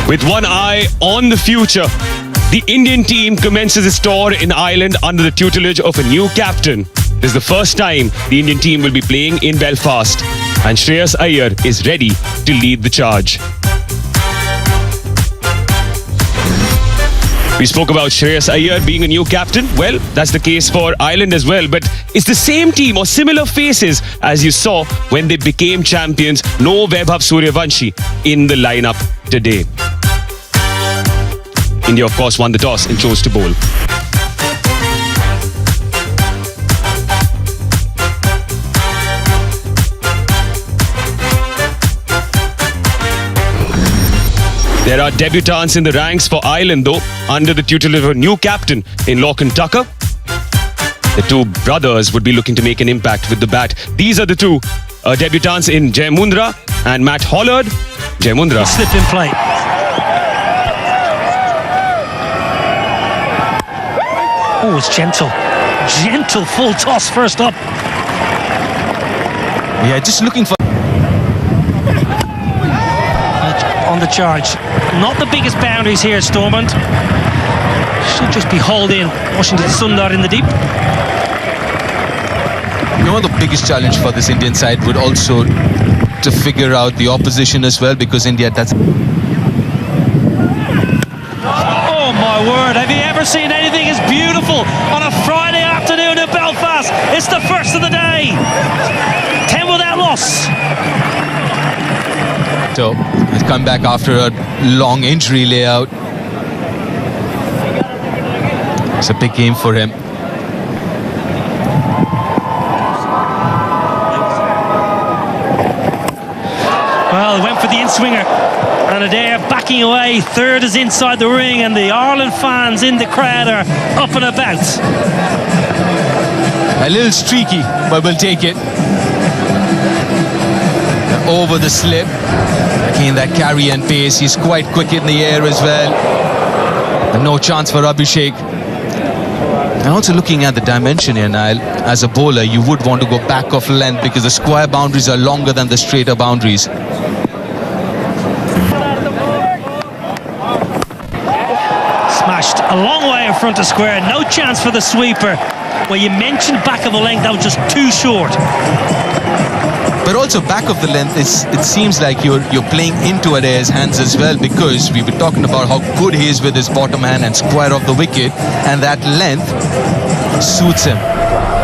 With one eye on the future, the Indian team commences its tour in Ireland under the tutelage of a new captain. This is the first time the Indian team will be playing in Belfast, and Shreyas Iyer is ready to lead the charge. We spoke about Shreyas Iyer being a new captain. Well, that's the case for Ireland as well. But it's the same team or similar faces as you saw when they became champions. No Vaibhav Suryavanshi in the lineup today. India, of course, won the toss and chose to bowl. There are debutants in the ranks for Ireland, though, under the tutelage of a new captain in Lachlan Tucker. The two brothers would be looking to make an impact with the bat. These are the two debutants in Jay Mundra and Matt Hollard. Jay Mundra. Slip in play. Oh, it's gentle. Gentle full toss first up. Yeah, just looking for... On the charge. Not the biggest boundaries here, Stormont. Should just be hauled in. Washington Sundar in the deep. You know, the biggest challenge for this Indian side would also to figure out the opposition as well, because India does... Oh my word, have you ever seen anything as beautiful on a Friday afternoon in Belfast? It's the first of the day. 10 without loss. So he's come back after a long injury layout. It's a big game for him. Well, he went for the in-swinger. And Adair backing away. Third is inside the ring, and the Ireland fans in the crowd are up and about. A little streaky, but we'll take it. Over the slip. Again, that carry and pace. He's quite quick in the air as well. And no chance for Abhishek. And also looking at the dimension here, Niall, as a bowler, you would want to go back of length because the square boundaries are longer than the straighter boundaries. Smashed a long way in front of square. No chance for the sweeper. Well, you mentioned back of a length, that was just too short. But also back of the length, it seems like you're playing into Adair's hands as well, because we were talking about how good he is with his bottom hand and square off the wicket, and that length suits him.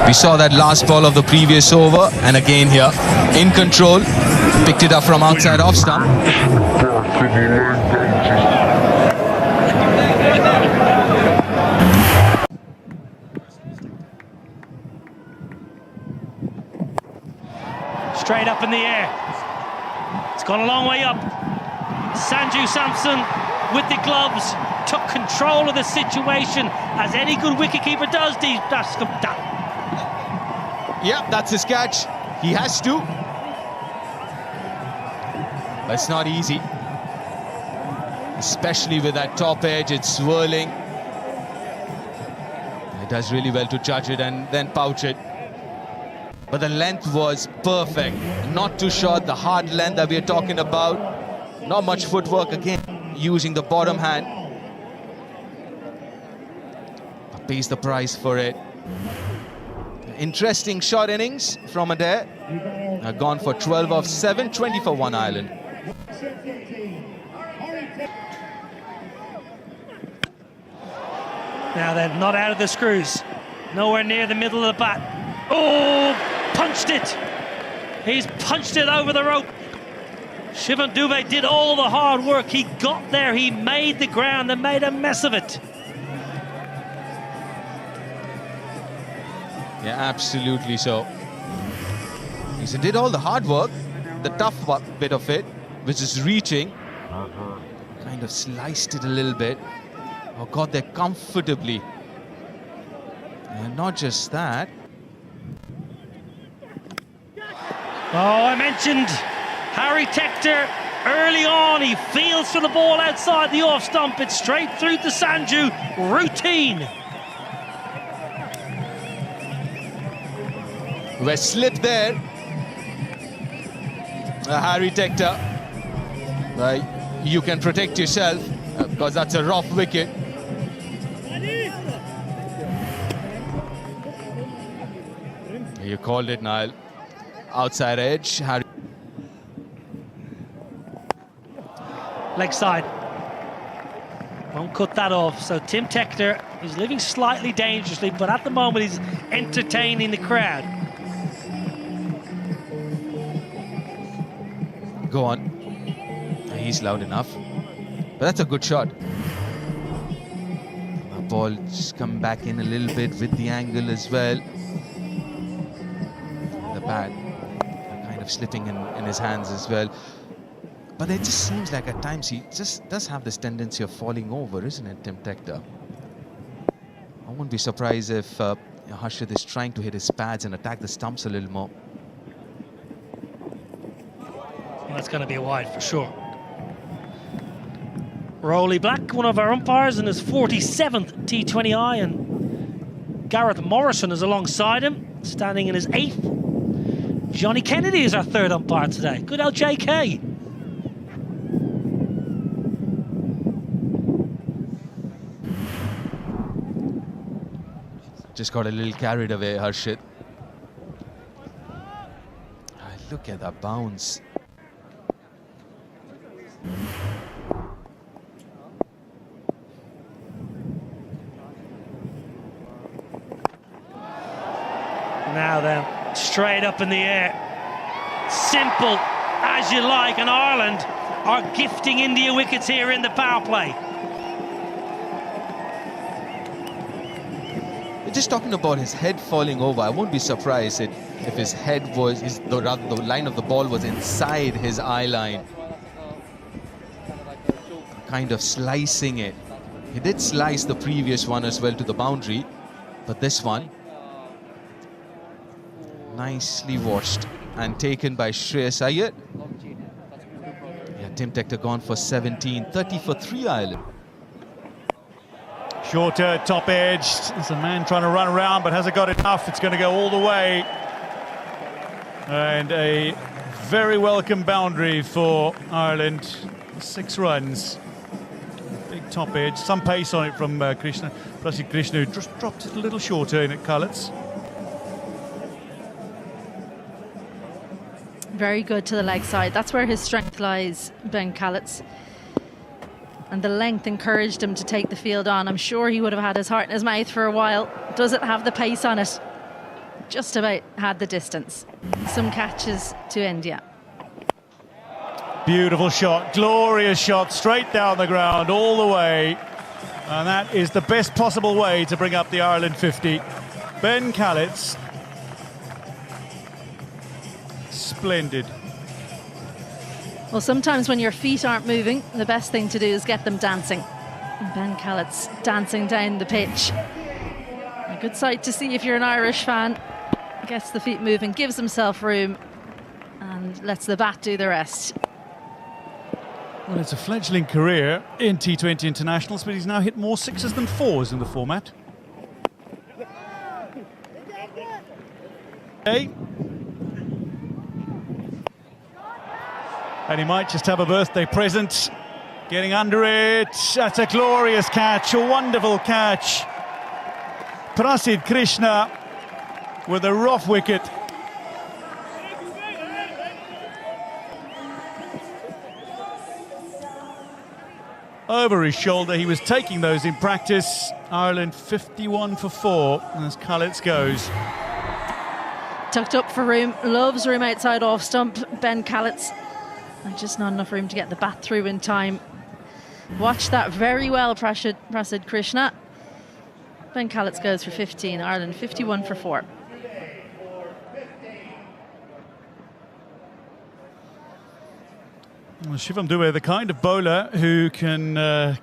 We saw that last ball of the previous over, and again here, in control, picked it up from outside off stump. Straight up in the air. It's gone a long way up. Sanju Samson with the gloves took control of the situation, as any good wicketkeeper does. Yeah, that's his catch. He has to. But it's not easy. Especially with that top edge, it's swirling. He does really well to judge it and then pouch it. But the length was perfect. Not too short, the hard length that we're talking about. Not much footwork again, using the bottom hand. But pays the price for it. Interesting short innings from Adair. Gone for 12 of 7, 20 for one Ireland. Now they're not out of the screws. Nowhere near the middle of the bat. Oh, punched it. He's punched it over the rope. Shivan Dubé did all the hard work. He got there, he made the ground and made a mess of it. Yeah, absolutely so. He did all the hard work, the tough bit of it, which is reaching. Kind of sliced it a little bit. Or got there comfortably. And not just that. Oh, I mentioned Harry Tector early on. He feels for the ball outside the off stump. It's straight through to Sanju. Routine. We're slipped there. Harry Tector. Right. you can protect yourself because that's a rough wicket. You called it, Niall. Outside edge. Leg side. Won't cut that off. So Tim Tector is living slightly dangerously, but at the moment he's entertaining the crowd. Go on. He's loud enough. But that's a good shot. The ball just come back in a little bit with the angle as well. The bat kind of slipping in his hands as well. But it just seems like at times he just does have this tendency of falling over, isn't it, Tim Tector? I wouldn't be surprised if Harshit is trying to hit his pads and attack the stumps a little more. Well, that's going to be a wide for sure. Rowley Black, one of our umpires, in his 47th T20I, and Gareth Morrison is alongside him, standing in his 8th. Johnny Kennedy is our 3rd umpire today. Good LJK. Just got a little carried away, Harshit. Look at that bounce. Now then, straight up in the air. Simple as you like, and Ireland are gifting India wickets here in the power play. Just talking about his head falling over, I won't be surprised if his head was, the line of the ball was inside his eye line. Kind of slicing it. He did slice the previous one as well to the boundary, but this one, nicely watched and taken by Shreyas Iyer. Yeah, Tim Tector gone for 17, 30 for 3 Ireland. Shorter, top edge. There's a man trying to run around, but hasn't got enough. It's going to go all the way. And a very welcome boundary for Ireland. 6 runs. Big top edge. Some pace on it from Krishna. Prasid Krishna, who just dropped it a little shorter in at Cullets. Very good to the leg side. That's where his strength lies, Ben Callets. And the length encouraged him to take the field on. I'm sure he would have had his heart in his mouth for a while. Does it have the pace on it? Just about had the distance. Some catches to India. Beautiful shot, glorious shot, straight down the ground, all the way. And that is the best possible way to bring up the Ireland 50. Ben Callets. Splendid. Well, sometimes when your feet aren't moving, the best thing to do is get them dancing. And Ben Callets dancing down the pitch. A good sight to see if you're an Irish fan. Gets the feet moving, gives himself room, and lets the bat do the rest. Well, it's a fledgling career in T20 internationals, but he's now hit more 6s than 4s in the format. Okay. And he might just have a birthday present. Getting under it. That's a glorious catch, a wonderful catch. Prasid Krishna with a rough wicket. Over his shoulder, he was taking those in practice. Ireland 51 for 4 as Cullets goes. Tucked up for room, loves room outside off stump, Ben Callets. And just not enough room to get the bat through in time. Watch that very well, Prasid Krishna. Ben Callets goes for 15, Ireland 51 for 4. Well, Shivam Dube, the kind of bowler who can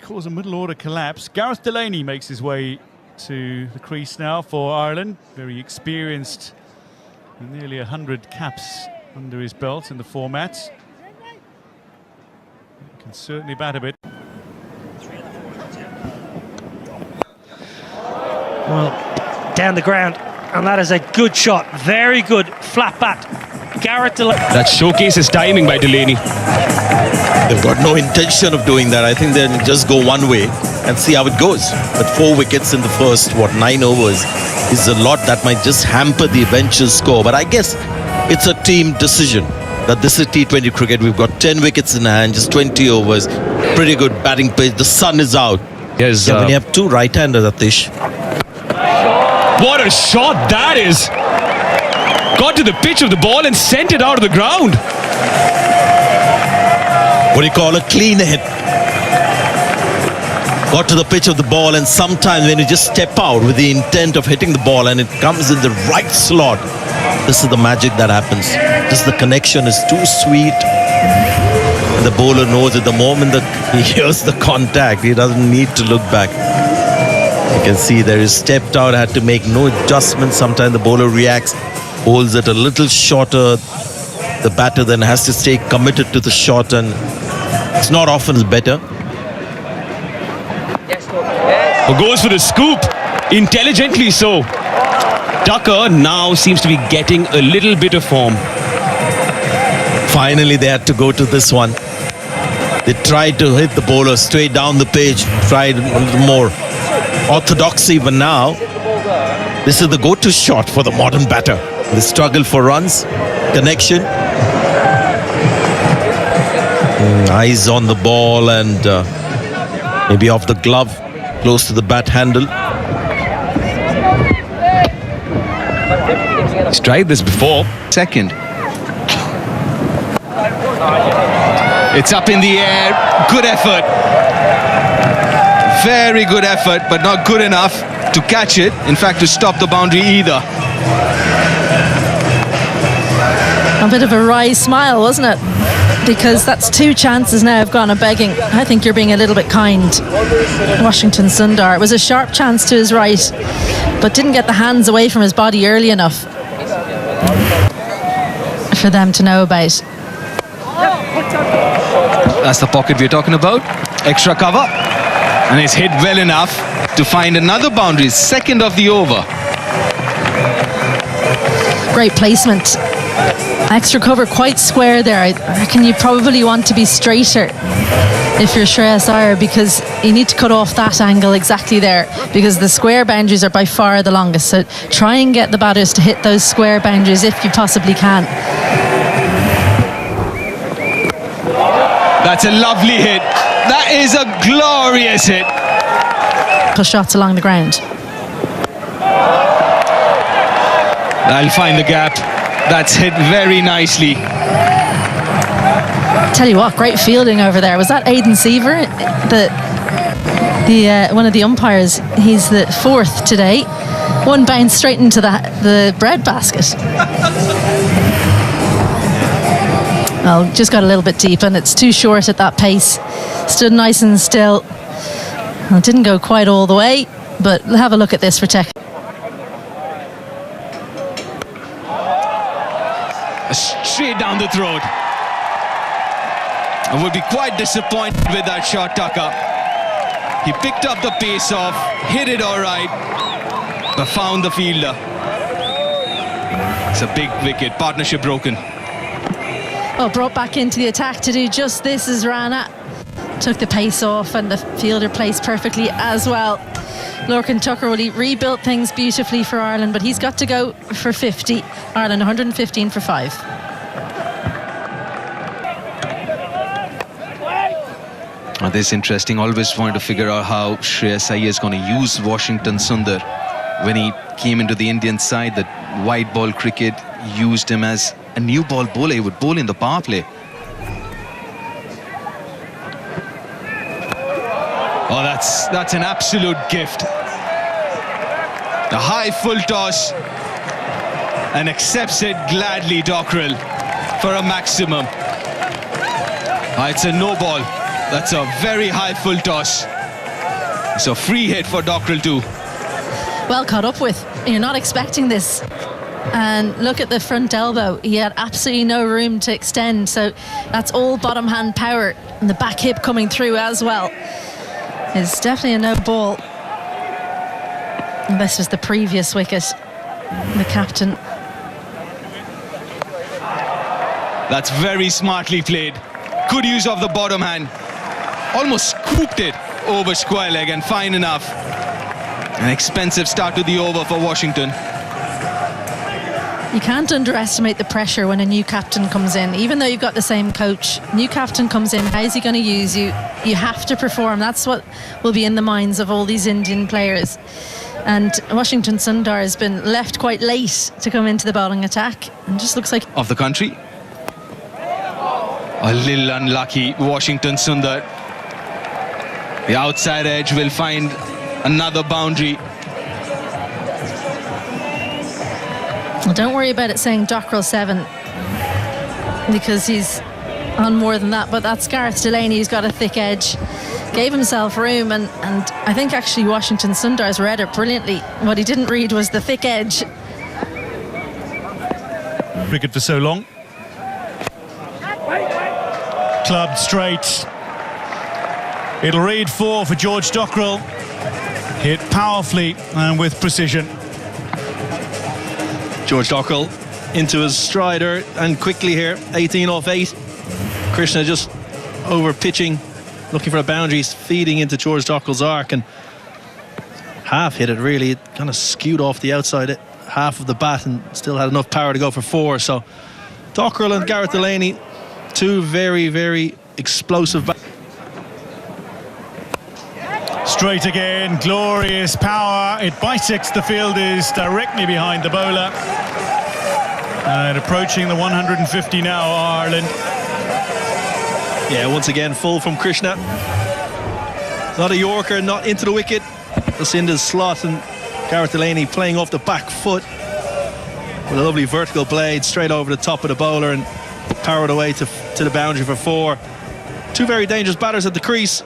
cause a middle order collapse. Gareth Delaney makes his way to the crease now for Ireland. Very experienced, nearly 100 caps under his belt in the format. Can certainly bat a bit. Well, down the ground, and that is a good shot. Very good flat bat Garrett Delaney. That showcases timing by Delaney. They've got no intention of doing that. I think they'll just go one way and see how it goes. But 4 wickets in the first, 9 overs is a lot that might just hamper the eventual score. But I guess it's a team decision that this is T20 cricket. We've got 10 wickets in hand, just 20 overs. Pretty good batting pitch. The sun is out. Yes, When you have 2 right-handers, Atish. what a shot that is! Got to the pitch of the ball and sent it out of the ground. What do you call a clean hit? Got to the pitch of the ball, and sometimes when you just step out with the intent of hitting the ball and it comes in the right slot, this is the magic that happens. Just the connection is too sweet. And the bowler knows at the moment that he hears the contact, he doesn't need to look back. You can see there is stepped out, had to make no adjustments. Sometimes the bowler reacts, holds it a little shorter. The batter then has to stay committed to the shot, and it's not often better. Goes for the scoop, intelligently so. Tucker now seems to be getting a little bit of form. Finally, they had to go to this one. They tried to hit the bowler straight down the pitch, tried a little more orthodoxy, but now this is the go-to shot for the modern batter. The struggle for runs, connection. Eyes on the ball and maybe off the glove, close to the bat handle. He's tried this before. Second. It's up in the air. Good effort. Very good effort, but not good enough to catch it. In fact, to stop the boundary either. A bit of a wry smile, wasn't it? Because that's 2 chances now have gone a begging. I think you're being a little bit kind, Washington Sundar. It was a sharp chance to his right, but didn't get the hands away from his body early enough for them to know about. That's the pocket we're talking about. Extra cover. And it's hit well enough to find another boundary. Second of the over. Great placement. Extra cover quite square there. I reckon you probably want to be straighter if you're Shreyas Iyer, because you need to cut off that angle exactly there, because the square boundaries are by far the longest. So try and get the batters to hit those square boundaries if you possibly can. That's a lovely hit. That is a glorious hit. Shots along the ground. I'll find the gap. That's hit very nicely. Tell you what, great fielding over there. Was that Aidan Seaver, one of the umpires? He's the 4th today. One bounced straight into the bread basket. Well, just got a little bit deep, and it's too short at that pace. Stood nice and still. Well, it didn't go quite all the way, but have a look at this for tech. Straight down the throat. I would be quite disappointed with that shot, Tucker. He picked up the pace off, hit it all right, but found the fielder. It's a big wicket. Partnership broken. Well, brought back into the attack to do just this as Rana took the pace off, and the fielder placed perfectly as well. Lorcan Tucker, well, he rebuilt things beautifully for Ireland, but he's got to go for 50. Ireland 115 for 5. This is interesting. Always wanted to figure out how Shreyas Iyer is going to use Washington Sundar. When he came into the Indian side, the white ball cricket used him as a new ball bowler. He would bowl in the power play. Oh, that's an absolute gift. The high full toss, and accepts it gladly, Dockrell, for a maximum. It's a no ball. That's a very high full toss. It's a free hit for Dockrell too. Well caught up with. You're not expecting this. And look at the front elbow. He had absolutely no room to extend. So that's all bottom hand power. And the back hip coming through as well. It's definitely a no ball. And this was the previous wicket. The captain. That's very smartly played. Good use of the bottom hand. Almost scooped it over square leg and fine enough. An expensive start to the over for Washington. You can't underestimate the pressure when a new captain comes in. Even though you've got the same coach, new captain comes in, how's he going to use you? You have to perform. That's what will be in the minds of all these Indian players. And Washington Sundar has been left quite late to come into the bowling attack, and just looks like Of the country. A little unlucky, Washington Sundar. The outside edge will find another boundary. Well, don't worry about it saying Dockrell 7, because he's on more than that. But that's Gareth Delaney, who's got a thick edge, gave himself room, and I think actually Washington Sundar's read it brilliantly. What he didn't read was the thick edge. Cricket for so long. Clubbed straight. It'll read 4 for George Dockrell. Hit powerfully and with precision. George Dockrell into his strider and quickly here, 18 off 8. Krishna just over pitching, looking for a boundary, feeding into George Dockrell's arc, and half hit it really. It kind of skewed off the outside half of the bat and still had enough power to go for 4. So Dockrell and Gareth Delaney, two very, very explosive bats. Straight again, glorious power. It bisects the fielders directly behind the bowler. And approaching the 150 now, Ireland. Yeah, once again, full from Krishna. Not a Yorker, not into the wicket. Just into the slot, and Gareth Delaney playing off the back foot with a lovely vertical blade straight over the top of the bowler and powered away to the boundary for 4. Two very dangerous batters at the crease.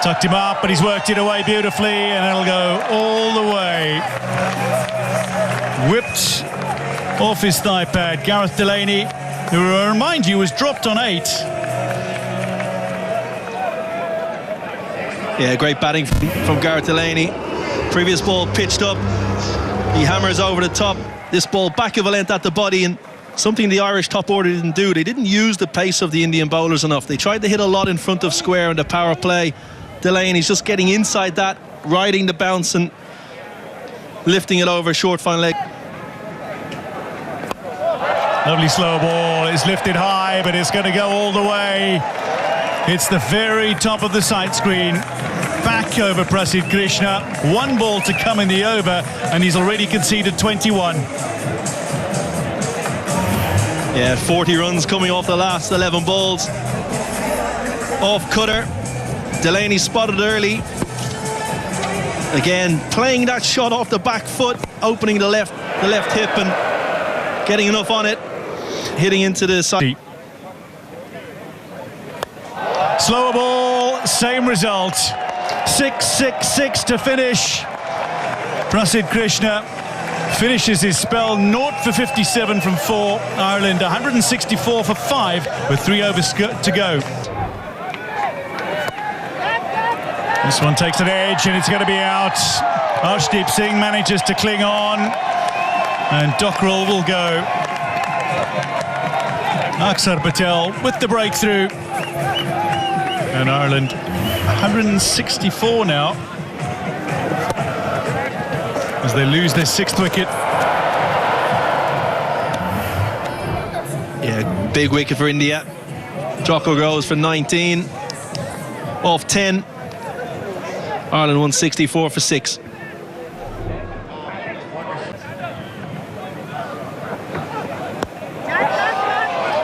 Tucked him up, but he's worked it away beautifully, and it'll go all the way. Whipped off his thigh pad. Gareth Delaney, who, I remind you, was dropped on 8. Yeah, great batting from Gareth Delaney. Previous ball pitched up. He hammers over the top. This ball back of a length at the body, and something the Irish top order didn't do. They didn't use the pace of the Indian bowlers enough. They tried to hit a lot in front of square in the power play. Delaney's just getting inside that, riding the bounce and lifting it over short fine leg. Lovely slow ball. It's lifted high, but it's going to go all the way. It's the very top of the sight screen. Back over Prasidh Krishna. 1 ball to come in the over, and he's already conceded 21. Yeah, 40 runs coming off the last 11 balls. Off cutter. Delaney spotted early. Again, playing that shot off the back foot, opening the left hip and getting enough on it, hitting into the side. Slower ball, same result. 6-6-6 to finish. Prasidh Krishna finishes his spell 0 for 57 from 4. Ireland 164 for 5 with 3 overs to go. This one takes an edge and it's going to be out. Arshdeep Singh manages to cling on, and Dockrell will go. Aksar Patel with the breakthrough. And Ireland 164 now as they lose their 6th wicket. Yeah, big wicket for India. Dockrell goes for 19 off 10. Ireland 164 for 6.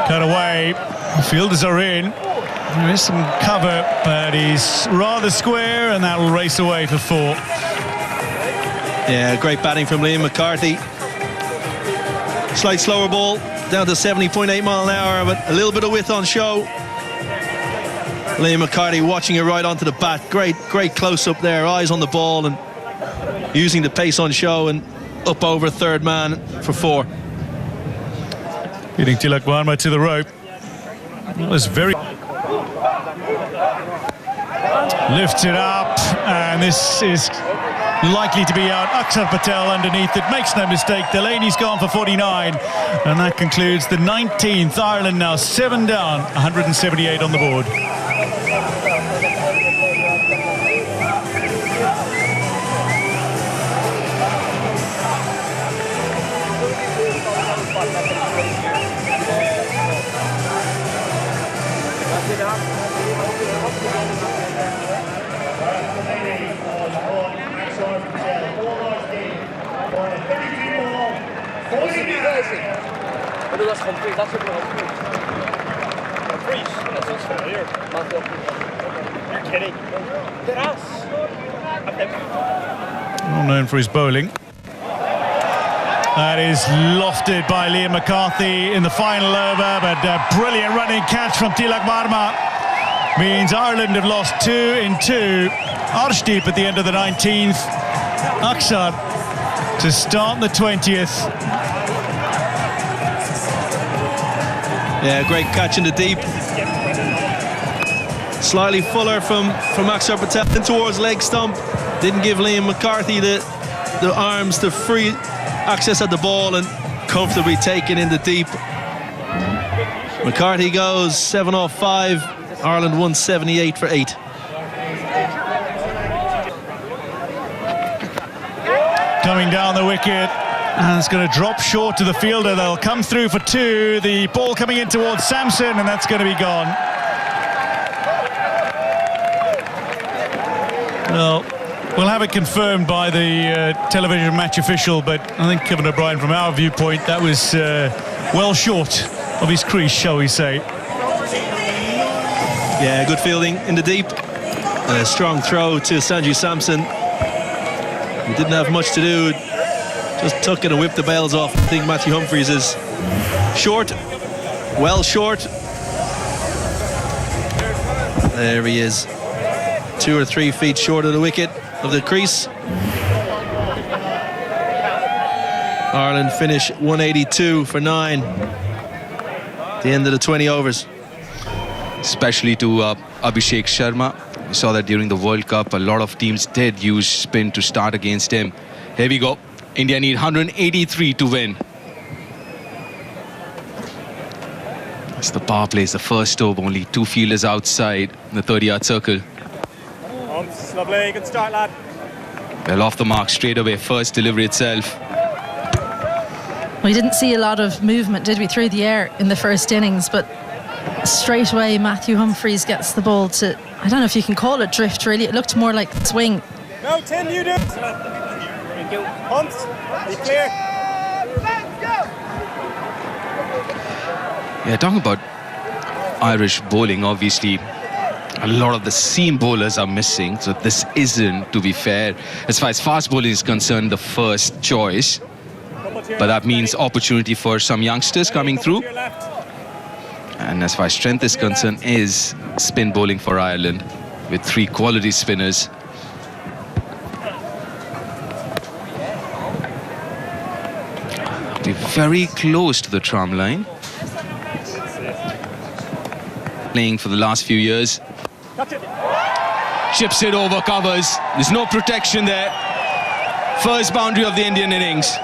Cut away. The fielders are in. There is some cover, but he's rather square, and that will race away for 4. Yeah, great batting from Liam McCarthy. Slight slower ball, down to 70.8 mile an hour, but a little bit of width on show. Liam McCarthy watching it right onto the bat. Great close-up there, eyes on the ball and using the pace on show, and up over 3rd man for 4. Getting Tilak Varma to the rope. That was very... Lifts it up, and this is likely to be out. Akshar Patel underneath it, makes no mistake. Delaney's gone for 49, and that concludes the 19th. Ireland now 7 down, 178 on the board. Well known for his bowling. That is lofted by Liam McCarthy in the final over, but a brilliant running catch from Tilak Varma means Ireland have lost 2 in 2. Arshdeep at the end of the 19th. Akshar to start the 20th. Yeah, great catch in the deep. Slightly fuller from Akshar Patel in towards leg stump. Didn't give Liam McCarthy the arms to free access at the ball and comfortably taken in the deep. McCarthy goes 7 off 5. Ireland 178 for 8. Coming down the wicket, and it's going to drop short to the fielder. They'll come through for 2. The ball coming in towards Sampson, and that's going to be gone. Well, we'll have it confirmed by the television match official, but I think Kevin O'Brien, from our viewpoint, that was well short of his crease, shall we say. Yeah, good fielding in the deep. A strong throw to Sanju Sampson. He didn't have much to do. Just took it and whipped the bails off. I think Matthew Humphries is short. Well short. There he is. 2 or 3 feet short of the wicket, of the crease. Ireland finish 182 for 9. The end of the 20 overs. Especially to Abhishek Sharma. We saw that during the World Cup, a lot of teams did use spin to start against him. Here we go. India need 183 to win. It's the power play, the first over, only 2 fielders outside the 30-yard circle. Lovely, good start, lad. Well, off the mark straight away, first delivery itself. We didn't see a lot of movement, did we, through the air in the first innings, but straight away Matthew Humphries gets the ball to, I don't know if you can call it drift, really. It looked more like swing. No, Tim, you do it. Thank you. Humps, be clear. Yeah, talking about Irish bowling, obviously a lot of the seam bowlers are missing, so this isn't, to be fair, as far as fast bowling is concerned, the first choice. But that means opportunity for some youngsters coming through. And as far as strength is concerned, is spin bowling for Ireland with 3 quality spinners. They're very close to the tram line. Playing for the last few years. Chips it over covers. There's no protection there. First boundary of the Indian innings.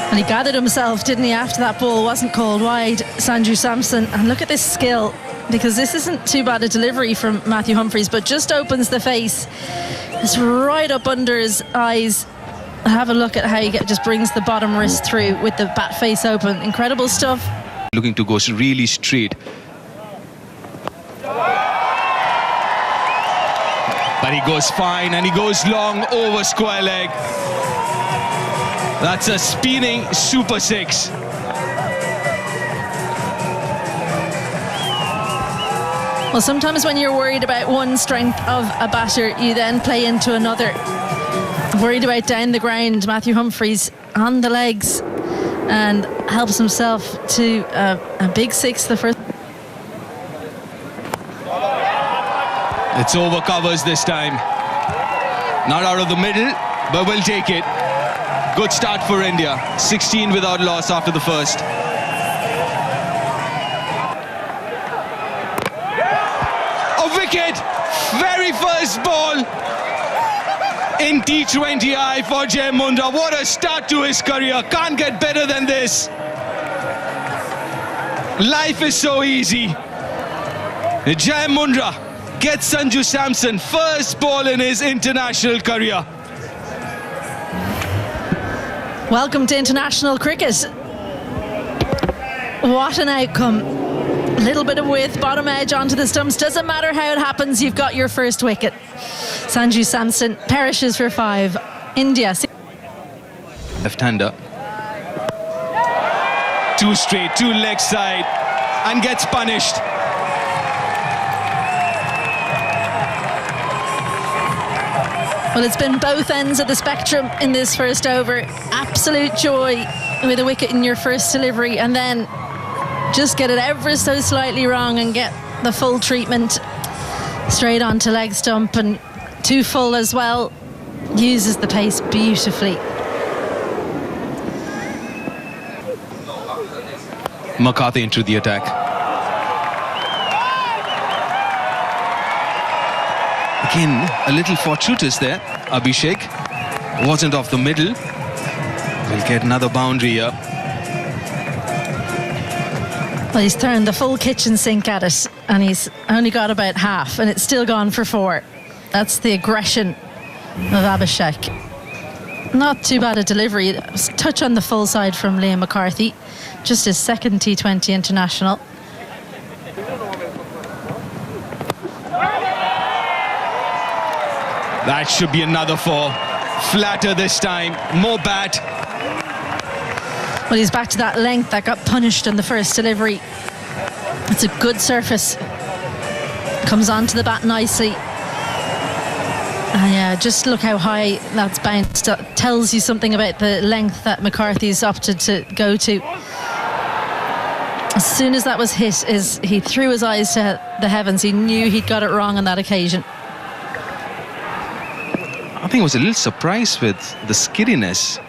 And he gathered himself, didn't he, after that ball wasn't called wide, Sanju Sampson. And look at this skill, because this isn't too bad a delivery from Matthew Humphries, but just opens the face. It's right up under his eyes. Have a look at how he just brings the bottom wrist through with the bat face open. Incredible stuff. Looking to go really straight. But he goes fine, and he goes long over square leg. That's a spinning super 6. Well, sometimes when you're worried about one strength of a batter, you then play into another. Worried about down the ground, Matthew Humphries on the legs and helps himself to a big 6 the first. It's over covers this time. Not out of the middle, but we'll take it. Good start for India. 16 without loss after the first. A wicket! Very first ball in T20I for Jai Mundra. What a start to his career. Can't get better than this. Life is so easy. Jai Mundra gets Sanju Samson first ball in his international career. Welcome to international cricket. What an outcome. A little bit of width, bottom edge onto the stumps. Doesn't matter how it happens, you've got your first wicket. Sanju Samson perishes for 5. India. Left-hander. 2 straight, 2 leg side, and gets punished. Well, it's been both ends of the spectrum in this first over. Absolute joy with a wicket in your first delivery, and then just get it ever so slightly wrong and get the full treatment straight onto leg stump, and too full as well. Uses the pace beautifully. McCarthy into the attack. Again, a little fortuitous there. Abhishek wasn't off the middle. We'll get another boundary here. Well, he's turned the full kitchen sink at it, and he's only got about half, and it's still gone for 4. That's the aggression of Abhishek. Not too bad a delivery. Touch on the full side from Liam McCarthy. Just his second T20 international. That should be another 4. Flatter this time, more bat. Well, he's back to that length that got punished in the first delivery. It's a good surface. Comes onto the bat nicely. And yeah, just look how high that's bounced. That tells you something about the length that McCarthy's opted to go to. As soon as that was hit, he threw his eyes to the heavens. He knew he'd got it wrong on that occasion. I think I was a little surprised with the skiddiness.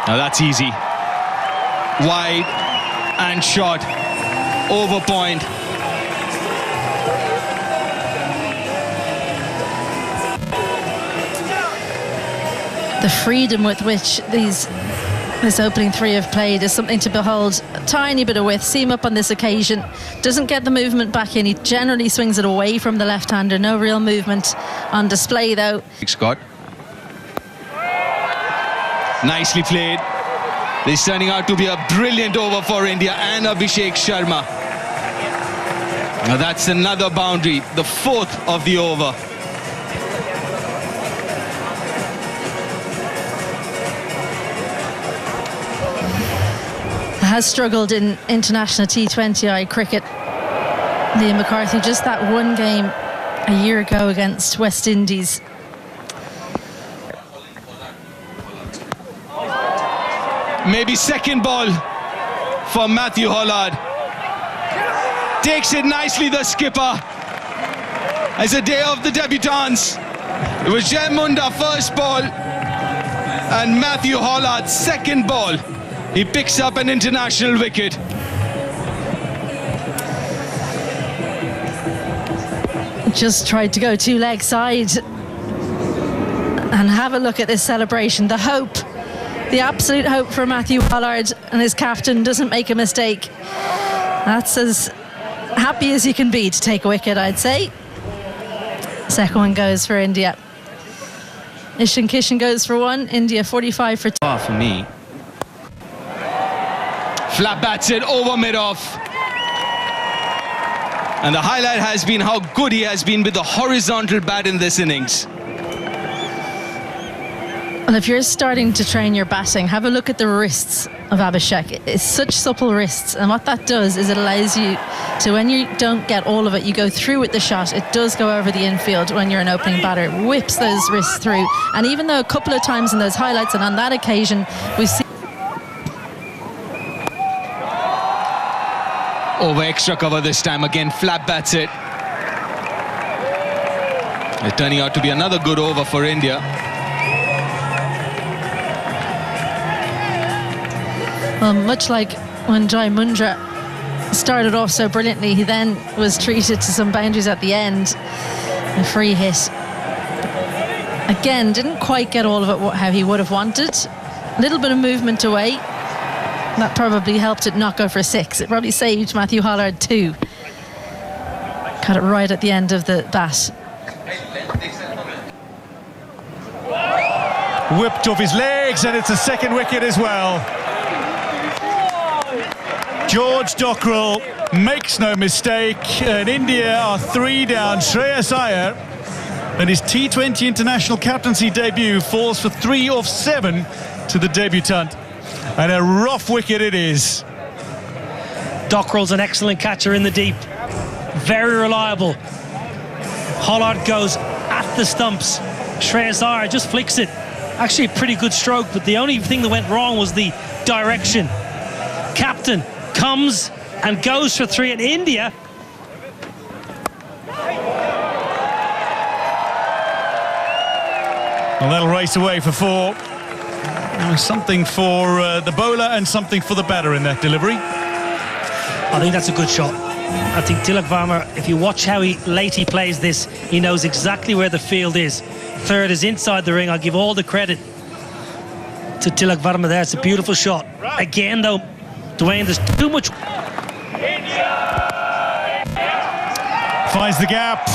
Now that's easy. Wide and short. Over point. The freedom with which this opening 3 have played is something to behold. A tiny bit of width. Seam up on this occasion. Doesn't get the movement back in. He generally swings it away from the left-hander. No real movement on display, though. Scott. Nicely played. This is turning out to be a brilliant over for India and Abhishek Sharma. Now that's another boundary, the 4th of the over. Has struggled in international T20I cricket. Liam McCarthy, just that one game a year ago against West Indies. Maybe second ball for Matthew Hollard. Takes it nicely, the skipper. As a day of the debutants. It was Jai Mundra first ball and Matthew Hollard second ball. He picks up an international wicket. Just tried to go 2 leg side. And have a look at this celebration. The hope, the absolute hope for Matthew Hollard, and his captain doesn't make a mistake. That's as happy as you can be to take a wicket, I'd say. Second one goes for India. Ishan Kishan goes for 1. India 45 for 2. For me. Flat bats it over mid-off. And the highlight has been how good he has been with the horizontal bat in this innings. Well, if you're starting to train your batting, have a look at the wrists of Abhishek. It's such supple wrists, and what that does is it allows you to, when you don't get all of it, you go through with the shot. It does go over the infield when you're an opening batter. It whips those wrists through. And even though a couple of times in those highlights, and on that occasion, we've seen over extra cover this time. Again, flat bats it. It's turning out to be another good over for India. Well, much like when Jai Mundra started off so brilliantly, he then was treated to some boundaries at the end. A free hit. Again, didn't quite get all of it how he would have wanted. A little bit of movement away. That probably helped it not go for 6. It probably saved Matthew Hollard 2. Cut it right at the end of the bat. Whipped off his legs, and it's a second wicket as well. George Dockrell makes no mistake, and India are 3 down. Shreyas Iyer, and his T20 international captaincy debut, falls for 3 off 7 to the debutant. And a rough wicket it is. Dockrell's an excellent catcher in the deep. Very reliable. Hollard goes at the stumps. Shreyas Iyer just flicks it. Actually a pretty good stroke, but the only thing that went wrong was the direction. Captain comes and goes for 3 in India. Well, they'll race away for 4. Something for the bowler and something for the batter in that delivery. I think that's a good shot. I think Tilak Varma, if you watch how late he plays this, he knows exactly where the field is. Third is inside the ring. I'll give all the credit to Tilak Varma there. It's a beautiful shot. Again, though, Dwayne, there's too much. Finds the gap,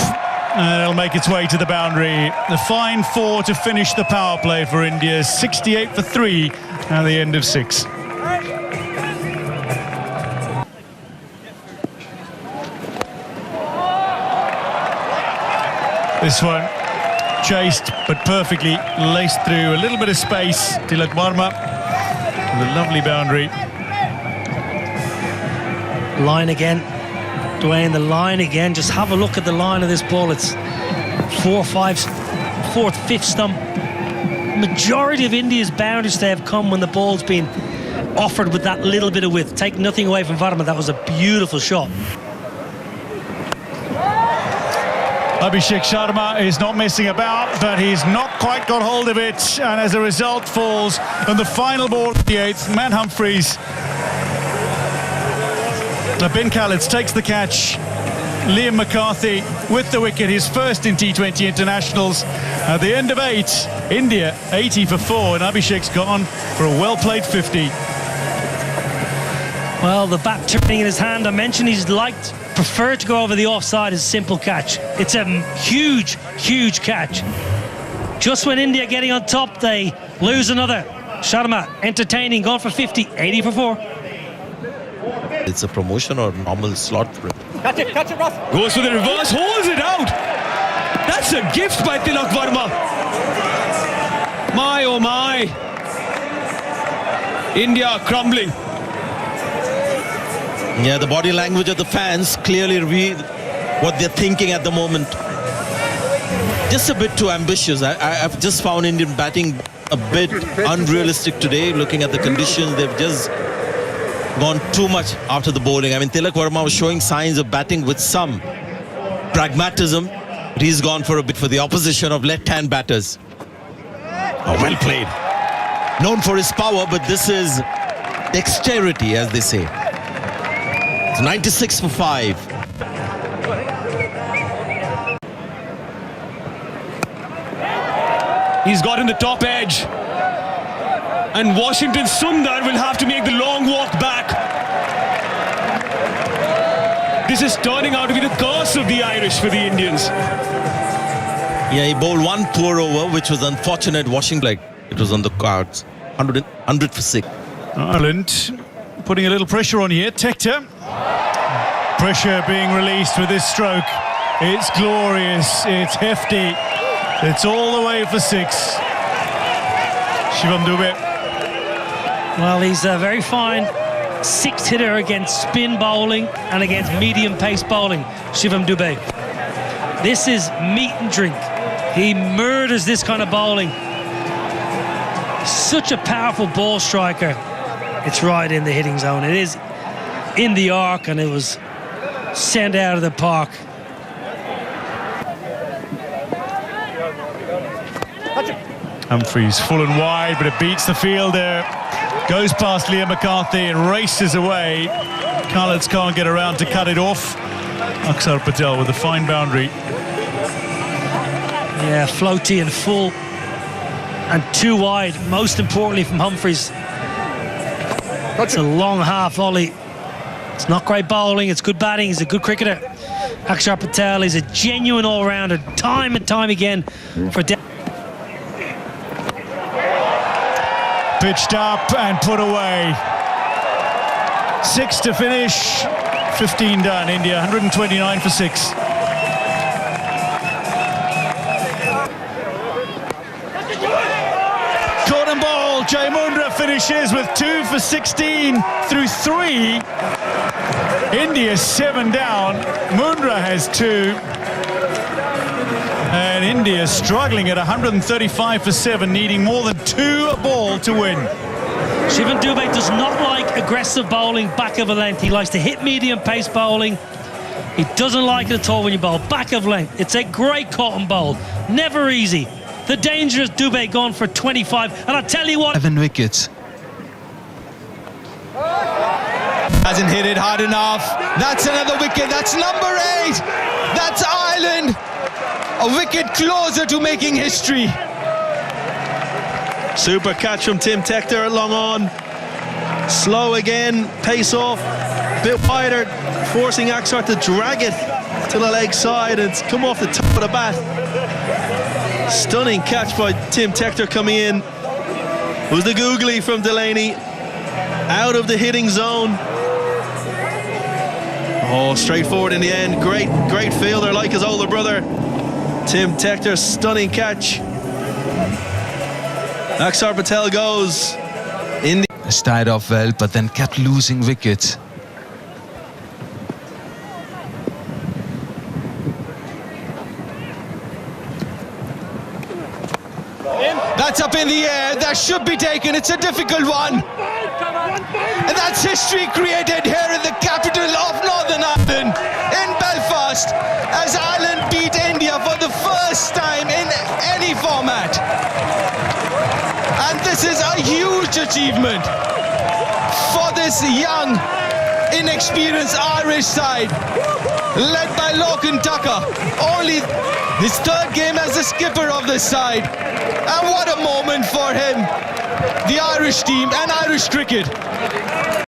and it'll make its way to the boundary. The fine 4 to finish the power play for India. 68 for 3 at the end of 6. This one chased but perfectly laced through a little bit of space. Tilak Varma with a lovely boundary. Line again. Dwayne, the line again. Just have a look at the line of this ball. It's 4, 5, 4th, 5th stump. Majority of India's boundaries they have come when the ball's been offered with that little bit of width. Take nothing away from Varma. That was a beautiful shot. Abhishek Sharma is not messing about, but he's not quite got hold of it, and as a result falls on the final ball of the 8th. Man Humphries. Ben Khaled takes the catch. Liam McCarthy with the wicket, his first in T20 internationals. At the end of 8, India 80 for 4, and Abhishek's gone for a well-played 50. Well, the bat turning in his hand, I mentioned he's preferred to go over the offside as a simple catch. It's a huge, huge catch. Just when India getting on top, they lose another. Sharma entertaining, gone for 50, 80 for 4. It's a promotion or normal slot for him. Catch it, Ross. Goes for the reverse, holds it out. That's a gift by Tilak Varma. My oh my. India crumbling. Yeah, the body language of the fans clearly reveal what they're thinking at the moment. Just a bit too ambitious. I've just found Indian batting a bit unrealistic today. Looking at the conditions, they've just gone too much after the bowling. I mean, Tilak Varma was showing signs of batting with some pragmatism, but he's gone for a bit for the opposition of left-hand batters. Oh, well played. Known for his power, but this is dexterity, as they say. It's 96 for 5. He's gotten the top edge. And Washington Sundar will have to make the long walk back. This is turning out to be the curse of the Irish for the Indians. Yeah, he bowled one poor over, which was unfortunate. Washington, like it was on the cards. 100 for 6. Ireland putting a little pressure on here. Tector. Pressure being released with this stroke. It's glorious. It's hefty. It's all the way for 6. Shivam Dube. Well, he's a very fine 6th hitter against spin bowling and against medium pace bowling, Shivam Dube. This is meat and drink. He murders this kind of bowling. Such a powerful ball striker. It's right in the hitting zone. It is in the arc, and it was sent out of the park. Humphries full and wide, but it beats the fielder. Goes past Liam McCarthy and races away. Khaleds can't get around to cut it off. Aksar Patel with a fine boundary. Yeah, floaty and full. And too wide, most importantly from Humphreys. It's a long half volley. It's not great bowling, it's good batting, he's a good cricketer. Akshar Patel is a genuine all-rounder, time and time again for Pitched up and put away. 6 to finish, 15 done. India 129 for 6. Caught and ball. Jai Mundra finishes with 2 for 16 through 3. India 7 down. Mundra has 2. And India struggling at 135 for 7, needing more than 2 a ball to win. Shivan Dubey does not like aggressive bowling back of a length. He likes to hit medium pace bowling. He doesn't like it at all when you bowl back of length. It's a great cotton bowl, never easy. The dangerous Dubey gone for 25, and I'll tell you what. 7 wickets. Hasn't hit it hard enough. That's another wicket. That's number 8. That's Ireland. A wicket closer to making history. Super catch from Tim Tector at long on. Slow again, pace off, bit wider, forcing Akshar to drag it to the leg side. It's come off the top of the bat. Stunning catch by Tim Tector coming in. It was the googly from Delaney. Out of the hitting zone. Oh, straightforward in the end. Great fielder like his older brother. Tim Tector, stunning catch. Akshar Patel goes in. Started off well, but then kept losing wickets. That's up in the air. That should be taken. It's a difficult one. And that's history created here in the capital of Northern Ireland, in Belfast, as Ireland beat India for the first time in any format. And this is a huge achievement for this young, inexperienced Irish side, led by Lachlan Tucker. Only his 3rd game as the skipper of this side. And what a moment for him, the Irish team and Irish cricket.